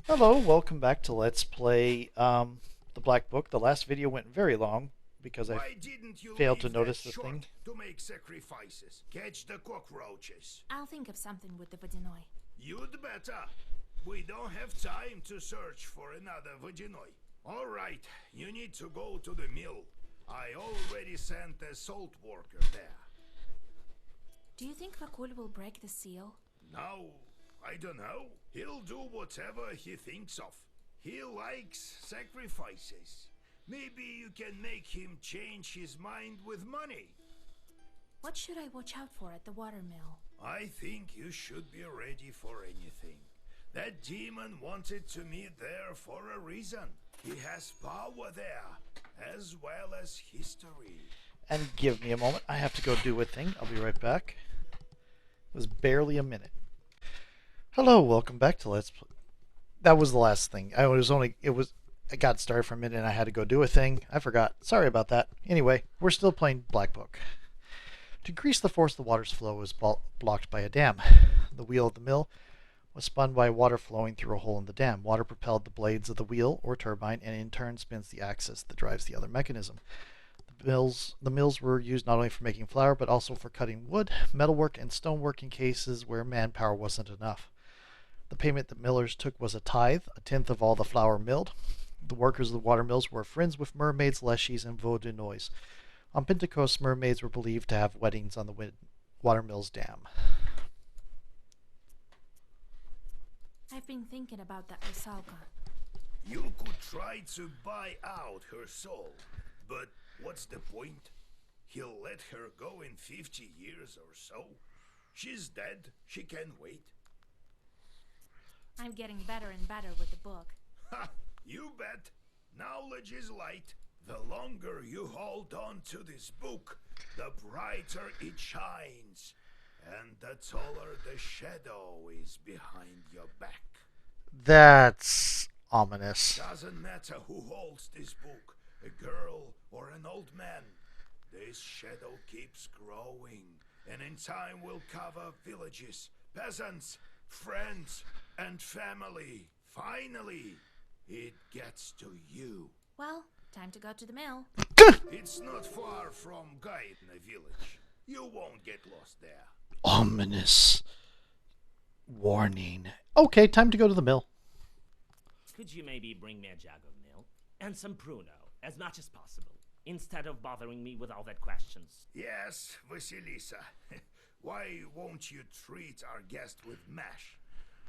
Hello, welcome back to Let's Play the Black Book. The last video went very long because I Why didn't you failed to leave that notice the thing. short to make sacrifices? Catch the cockroaches. I'll think of something with the Vodyanoi. You'd better. We don't have time to search for another Vodyanoi. All right, you need to go to the mill. I already sent a salt worker there. Do you think Vakul will break the seal? Now, I don't know. He'll do whatever he thinks of. He likes sacrifices. Maybe you can make him change his mind with money. What should I watch out for at the watermill? I think you should be ready for anything. That demon wanted to meet there for a reason. He has power there, as well as history. And give me a moment. I have to go do a thing. I'll be right back. It was barely a minute. Hello, welcome back to Let's Play. That was the last thing. I got started for a minute and I had to go do a thing. I forgot. Sorry about that. Anyway, we're still playing Black Book. To increase the force, the water's flow was blocked by a dam. The wheel of the mill was spun by water flowing through a hole in the dam. Water propelled the blades of the wheel or turbine and in turn spins the axis that drives the other mechanism. The mills were used not only for making flour but also for cutting wood, metalwork, and stonework in cases where manpower wasn't enough. The payment that millers took was a tithe, a tenth of all the flour milled. The workers of the water mills were friends with mermaids, leshies, and vodenois. On Pentecost, mermaids were believed to have weddings on the water mill's dam. I've been thinking about that Rusalka. You could try to buy out her soul, but what's the point? He'll let her go in 50 years or so. She's dead. She can wait. I'm getting better and better with the book. Ha! You bet. Knowledge is light. The longer you hold on to this book, the brighter it shines. And the taller the shadow is behind your back. That's ominous. Doesn't matter who holds this book, a girl or an old man. This shadow keeps growing, and in time will cover villages, peasants, friends, and family. Finally, it gets to you. Well, time to go to the mill. It's not far from Gaidna village. You won't get lost there. Ominous warning. Okay, time to go to the mill. Could you maybe bring me a jug of milk and some pruno, as much as possible, instead of bothering me with all that questions? Yes, Vasilisa. Why won't you treat our guest with mash?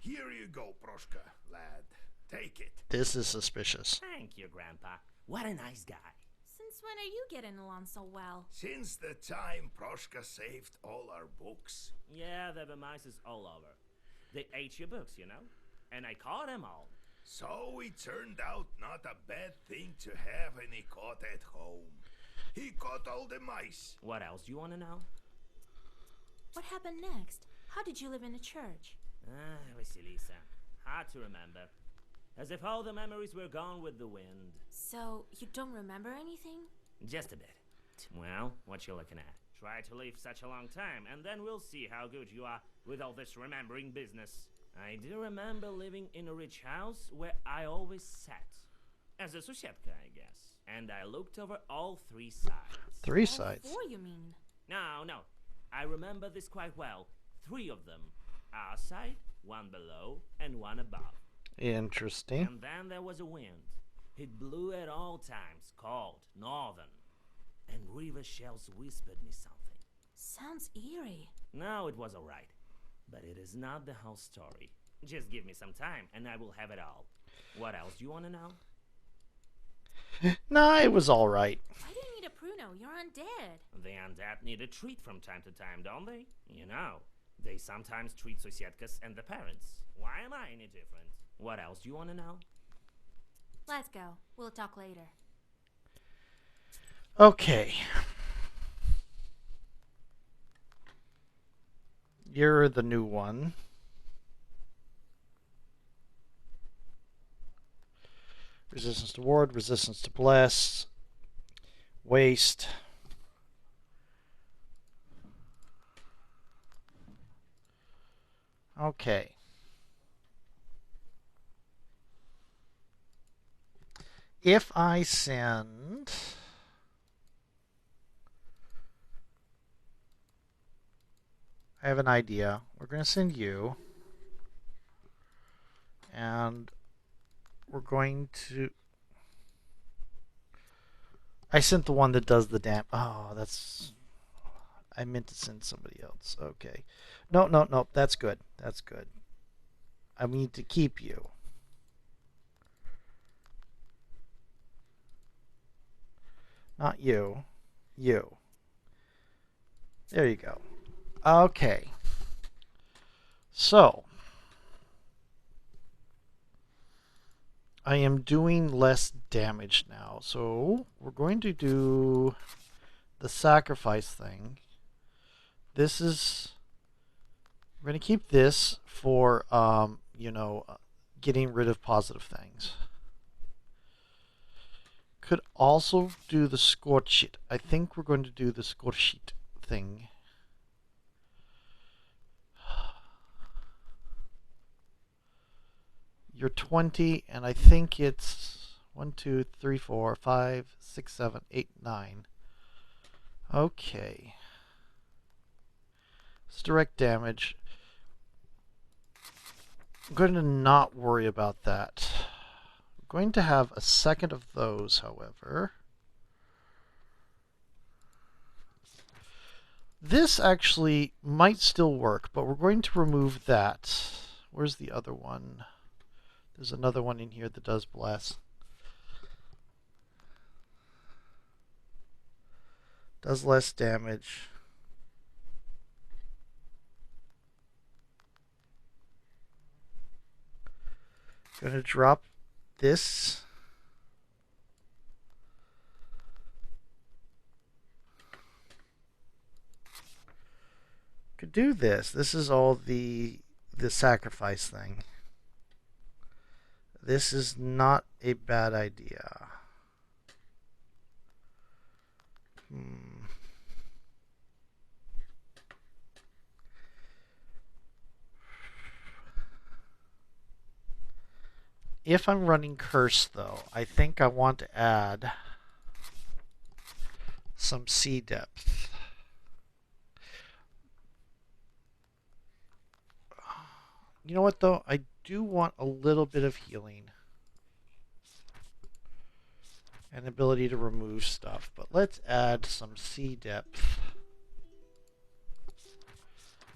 Here you go, Proshka, lad. Take it. This is suspicious. Thank you, Grandpa. What a nice guy. Since when are you getting along so well? Since the time Proshka saved all our books. Yeah, there were mice all over. They ate your books, you know, and I caught them all. So it turned out not a bad thing to have any caught at home. He caught all the mice. What else do you want to know? What happened next? How did you live in a church? Vasilisa, hard to remember. As if all the memories were gone with the wind. So, you don't remember anything? Just a bit. Well, what you looking at? Try to live such a long time, and then we'll see how good you are with all this remembering business. I do remember living in a rich house where I always sat. As a susietka, I guess. And I looked over all three sides. Three All sides. four, you mean? No. I remember this quite well. Three of them. Our side, one below, and one above. Interesting. And then there was a wind. It blew at all times, cold, northern. And river shells whispered me something. Sounds eerie. No, it was all right. But it is not the whole story. Just give me some time, and I will have it all. What else do you want to know? Nah, it was alright. Why do you need a pruno? You're undead. The undead need a treat from time to time, don't they? You know, they sometimes treat Sosietkas and the parents. Why am I any different? What else do you want to know? Let's go. We'll talk later. Okay. You're the new one. Resistance to ward, resistance to bless, waste. Okay. if I send... I have an idea. We're going to send you. And we're going to... I sent the one that does the damn... Oh, that's... I meant to send somebody else. Okay. No, no, no. That's good. That's good. I need to keep you. Not you. You. There you go. Okay. So, I am doing less damage now. So, we're going to do the sacrifice thing. This is... We're going to keep this for, getting rid of positive things. Could also do the scorch it. I think we're going to do the scorch it thing. You're 20, and I think it's 1, 2, 3, 4, 5, 6, 7, 8, 9. Okay. It's direct damage. I'm going to not worry about that. I'm going to have a second of those, however. This actually might still work, but we're going to remove that. Where's the other one? There's another one in here that does bless. Does less damage. Gonna drop this. Could do this. This is all the sacrifice thing. This is not a bad idea. If I'm running curse, though, I think I want to add some sea depth. You know what, though? I do want a little bit of healing and ability to remove stuff, but let's add some sea depth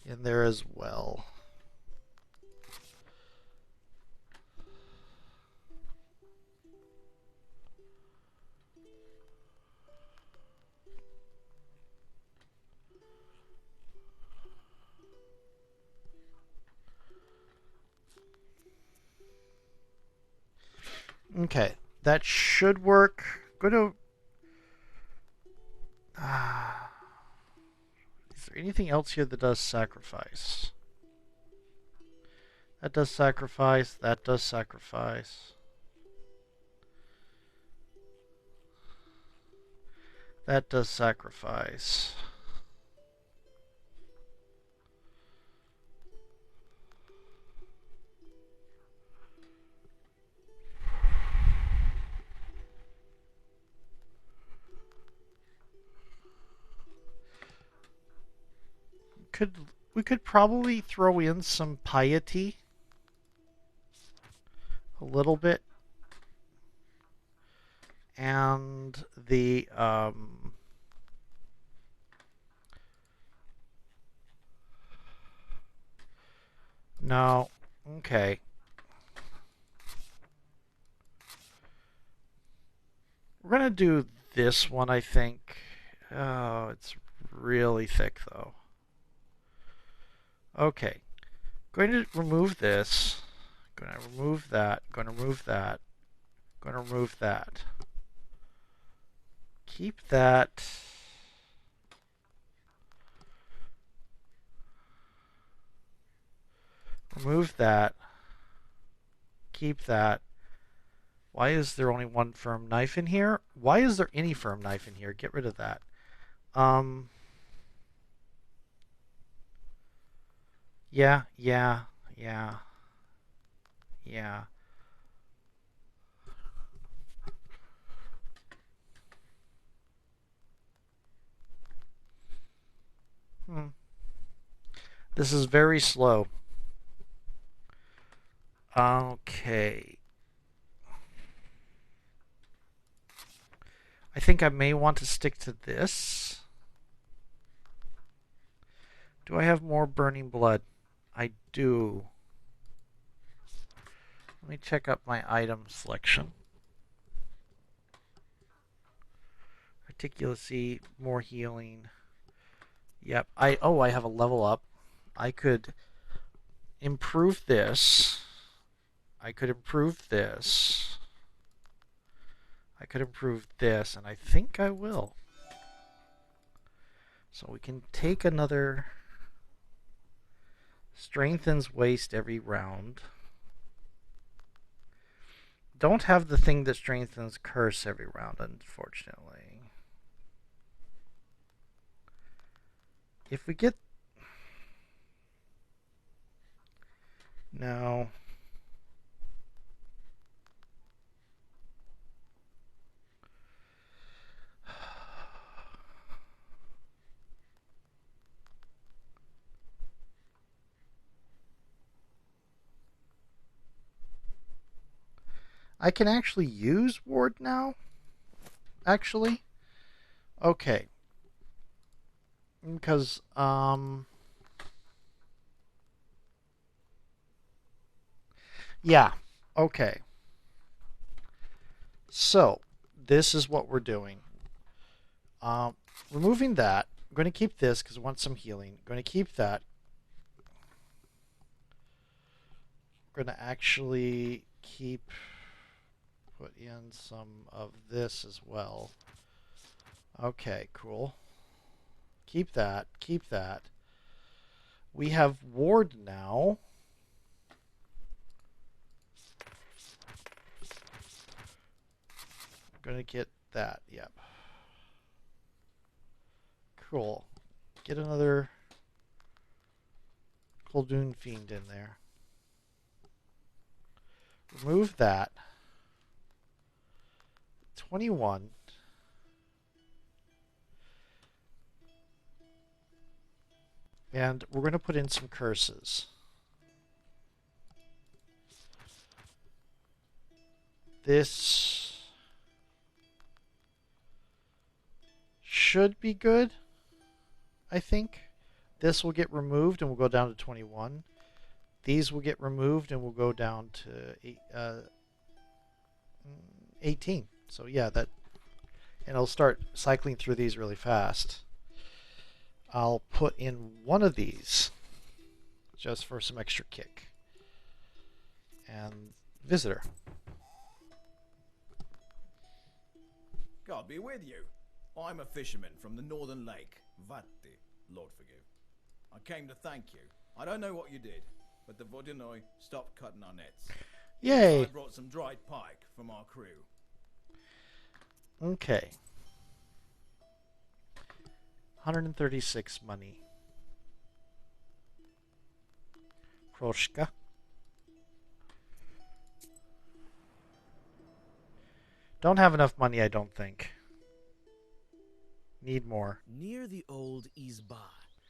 in there as well. Okay, that should work. Go to... is there anything else here that does sacrifice? That does sacrifice. That does sacrifice. That does sacrifice. We could probably throw in some piety. A little bit. And the no. Okay. We're going to do this one, I think. Oh, it's really thick, though. Okay. Going to remove this. Going to remove that. Going to remove that. Going to remove that. Keep that. Remove that. Keep that. Why is there only one firm knife in here? Why is there any firm knife in here? Get rid of that. Yeah. This is very slow. Okay. I think I may want to stick to this. Do I have more burning blood? I do. Let me check up my item selection. Articulacy, more healing. Yep. I have a level up. I could improve this. I could improve this. I could improve this, and I think I will. So we can take another. Strengthens waste every round. Don't have the thing that strengthens curse every round, unfortunately. If we get... No. I can actually use ward now? Actually? Okay. Because, yeah. Okay. So, this is what we're doing. Removing that. I'm going to keep this because I want some healing. I'm going to keep that. I'm going to actually put in some of this as well. Okay, cool. Keep that. Keep that. We have ward now. I'm going to get that. Yep. Cool. Get another Coldoon Fiend in there. Remove that. 21. And we're going to put in some curses. This should be good, I think. This will get removed and we'll go down to 21. These will get removed and we'll go down to 18. So yeah, that, and I'll start cycling through these really fast. I'll put in one of these just for some extra kick. And visitor. God be with you. I'm a fisherman from the northern lake, Vatti, Lord forgive. I came to thank you. I don't know what you did, but the Vodinoi stopped cutting our nets. Yay! I brought some dried pike from our crew. Okay. 136 money. Proshka. Don't have enough money, I don't think. Need more. Near the old Izba,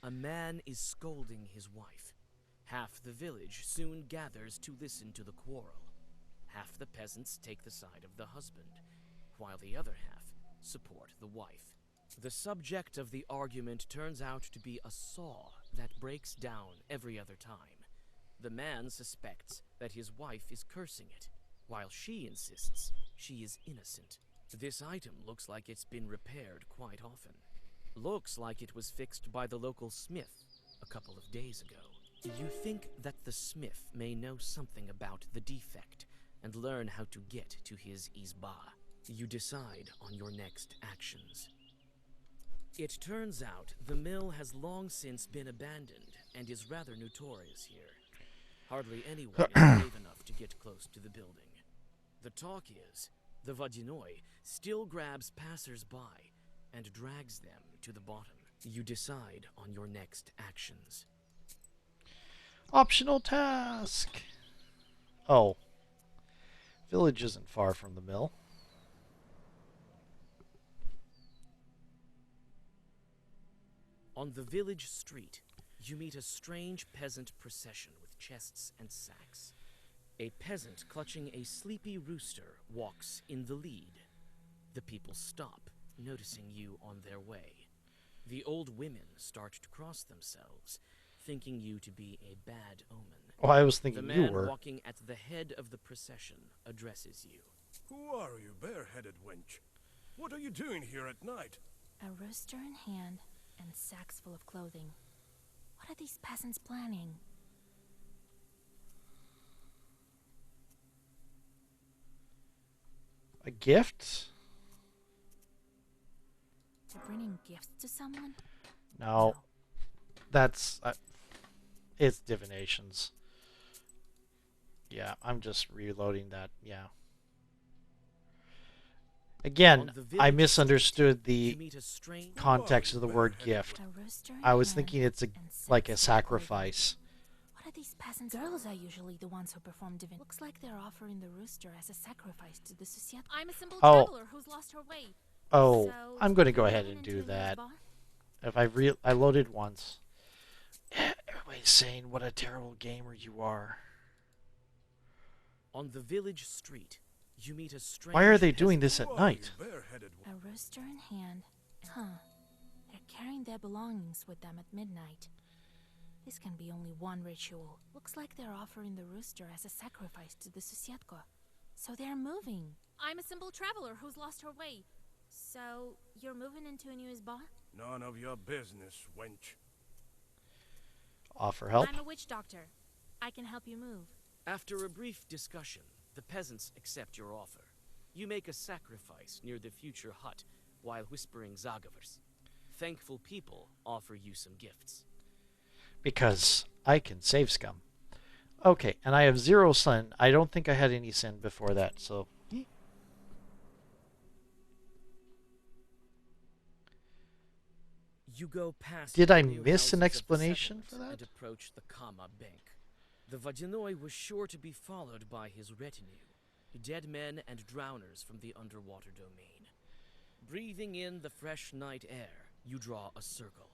a man is scolding his wife. Half the village soon gathers to listen to the quarrel. Half the peasants take the side of the husband, while the other half support the wife. The subject of the argument turns out to be a saw that breaks down every other time. The man suspects that his wife is cursing it, while she insists she is innocent. This item looks like it's been repaired quite often. Looks like it was fixed by the local smith a couple of days ago. You think that the smith may know something about the defect and learn how to get to his Izba. You decide on your next actions. It turns out the mill has long since been abandoned and is rather notorious here. Hardly anyone is brave enough to get close to the building. The talk is, the Vodinoi still grabs passers-by and drags them to the bottom. You decide on your next actions. Optional task! Oh. Village isn't far from the mill. On the village street, you meet a strange peasant procession with chests and sacks. A peasant clutching a sleepy rooster walks in the lead. The people stop, noticing you on their way. The old women start to cross themselves, thinking you to be a bad omen. Oh, I was The thinking you man were. walking at the head of the procession addresses you. Who are you, bareheaded wench? What are you doing here at night? A rooster in hand and sacks full of clothing. What are these peasants planning? A gift? They're bringing gifts to someone? No. That's... it's divinations. Yeah, I'm just reloading that. Yeah. Again, I misunderstood the context of the word gift. A rooster in I was hand thinking it's and like sacks a full of clothing. sacrifice. What are these peasants? Girls are usually the ones who perform divine. Looks like they're offering the rooster as a sacrifice to the Societe. I'm a simple Oh. traveler who's lost her way. Oh, So, I'm going to go you're ahead moving and into do a nearest that. bar? If I loaded once. Everybody's saying what a terrible gamer you are. On the village street, you meet a strange Why are they doing peasant. this Who at are night? you, bareheaded A rooster in hand. Huh. They're carrying their belongings with them at midnight. This can be only one ritual. Looks like they're offering the rooster as a sacrifice to the Societko. So they're moving. I'm a simple traveler who's lost her way. So you're moving into a new bar? None of your business, wench. Offer help? I'm a witch doctor. I can help you move. After a brief discussion, the peasants accept your offer. You make a sacrifice near the future hut while whispering Zagavers. Thankful people offer you some gifts. Because I can save scum. Okay, and I have 0 sin. I don't think I had any sin before that, so... You go past Did the I new miss an houses of the explanation for settlement that? and approach the Kama Bank. The Vadinoi was sure to be followed by his retinue, dead men and drowners from the underwater domain. Breathing in the fresh night air, you draw a circle.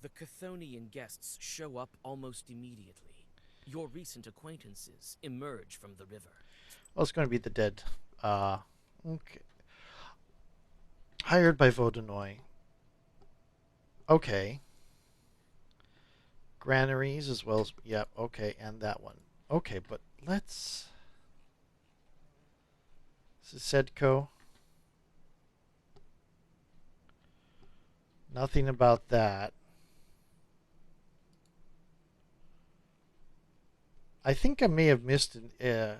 The Chthonian guests show up almost immediately. Your recent acquaintances emerge from the river. Well, it's going to be the dead. Okay. Hired by Vodanoy. Okay. Granaries as well as... Yep, okay, and that one. Okay, but let's... This is Sedco. Nothing about that. I think I may have missed an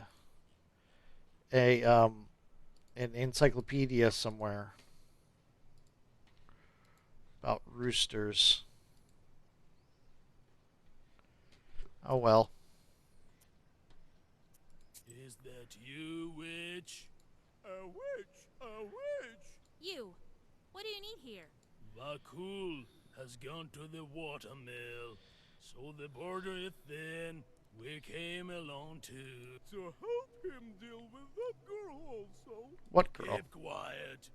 encyclopedia somewhere about roosters. Oh well. Is that you, witch? A witch! A witch! You! What do you need here? Vakul has gone to the watermill, so the border is thin. We came along to help him deal with that girl also. What girl? Keep quiet.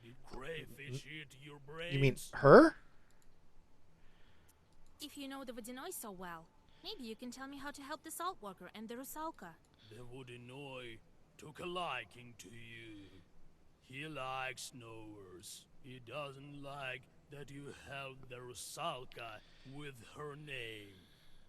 Did crayfish eat your brains? You mean her? If you know the Vodinoi so well, maybe you can tell me how to help the salt worker and the Rusalka. The Vodinoi took a liking to you. He likes knowers. He doesn't like that you held the Rusalka with her name.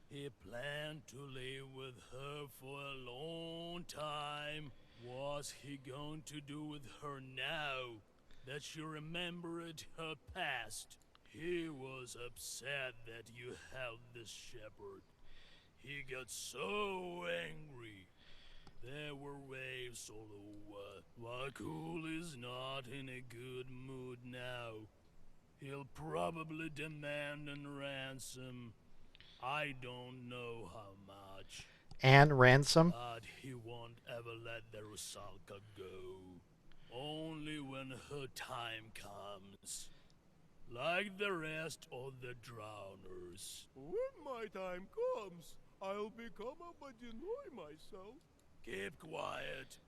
He planned to live with her for a long time. What's he going to do with her now that she remembered her past? He was upset that you held the shepherd. He got so angry. There were waves all over. Vakul is not in a good mood now. He'll probably demand a ransom. I don't know how much. And ransom? But he won't ever let the Rusalka go. Only when her time comes. Like the rest of the drowners. When my time comes, I'll become a Badinoi myself. Keep quiet.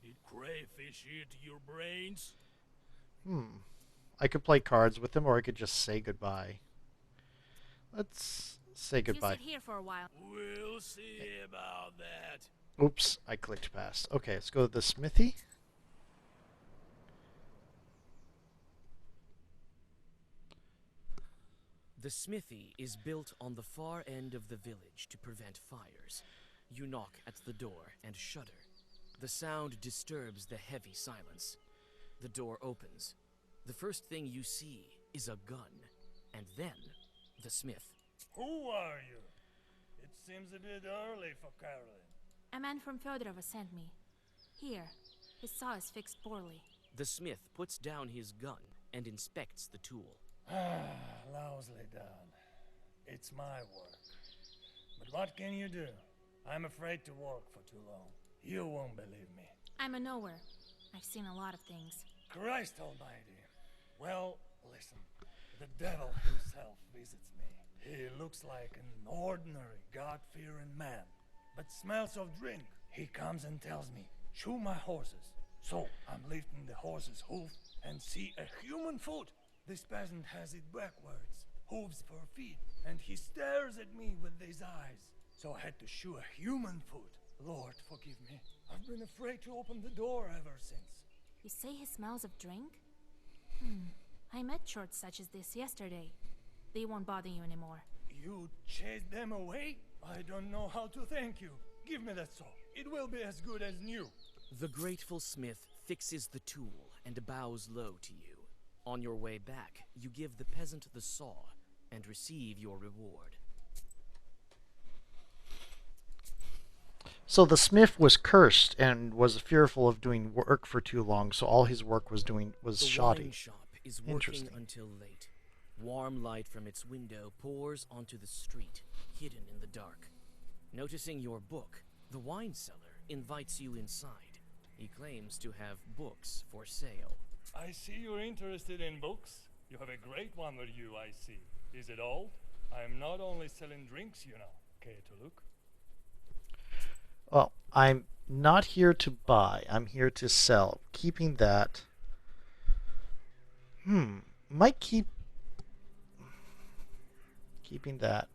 Did crayfish eat your brains? I could play cards with him, or I could just say goodbye. Let's say You goodbye. sit here for a while. We'll see about that. Oops, I clicked past. Okay, let's go to the smithy. The smithy is built on the far end of the village to prevent fires. You knock at the door and shudder. The sound disturbs the heavy silence. The door opens. The first thing you see is a gun, and then the smith. Who are you? It seems a bit early for Carolyn. A man from Fedorova sent me. Here. His saw is fixed poorly. The smith puts down his gun and inspects the tool. Lousily done. It's my work. But what can you do? I'm afraid to work for too long. You won't believe me. I'm a knower. I've seen a lot of things. Christ almighty. Well, listen. The devil himself visits me. He looks like an ordinary, God-fearing man, but smells of drink. He comes and tells me, shoe my horses. So I'm lifting the horse's hoof and see a human foot. This peasant has it backwards, hooves for feet, and he stares at me with his eyes. So I had to shoe a human foot. Lord, forgive me. I've been afraid to open the door ever since. You say he smells of drink? I met shorts such as this yesterday. They won't bother you anymore. You chased them away? I don't know how to thank you. Give me that saw. It will be as good as new. The grateful smith fixes the tool and bows low to you. On your way back, you give the peasant the saw and receive your reward. So the smith was cursed and was fearful of doing work for too long, so all his work was The shoddy. wine shop is working Interesting. until late. Warm light from its window pours onto the street, hidden in the dark. Noticing your book, the wine seller invites you inside. He claims to have books for sale. I see you're interested in books. You have a great one with you, I see. Is it old? I'm not only selling drinks, you know. Care to look? Well, I'm not here to buy. I'm here to sell. Keeping that. Might keeping that.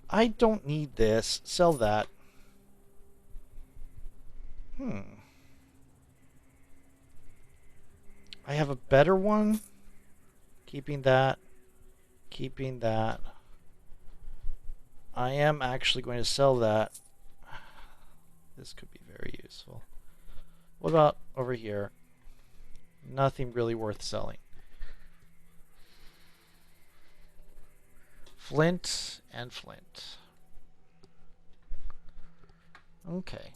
I don't need this. Sell that. I have a better one. Keeping that. Keeping that. I am actually going to sell that. This could be very useful. What about over here? Nothing really worth selling. Flint and flint. Okay.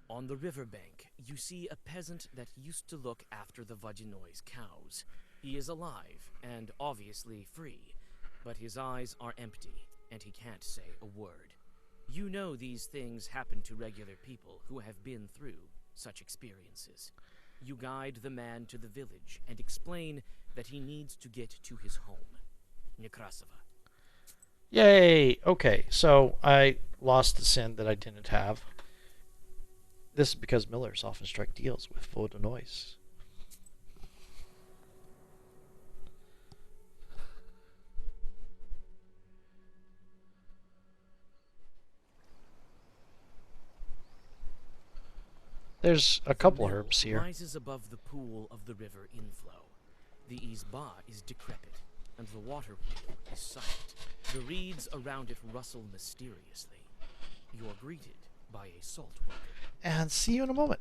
On the riverbank, you see a peasant that used to look after the Vodinoy's cows. He is alive and obviously free, but his eyes are empty and he can't say a word. You know these things happen to regular people who have been through such experiences. You guide the man to the village and explain that he needs to get to his home, Nekrasova. Yay! Okay, so I lost the sin that I didn't have. This is because millers often strike deals with Vodanois. There's a couple The herbs mill here. rises above the pool of the river inflow. The Izba is decrepit, and the water wheel is silent. The reeds around it rustle mysteriously. You are greeted by a salt worker. And see you in a moment.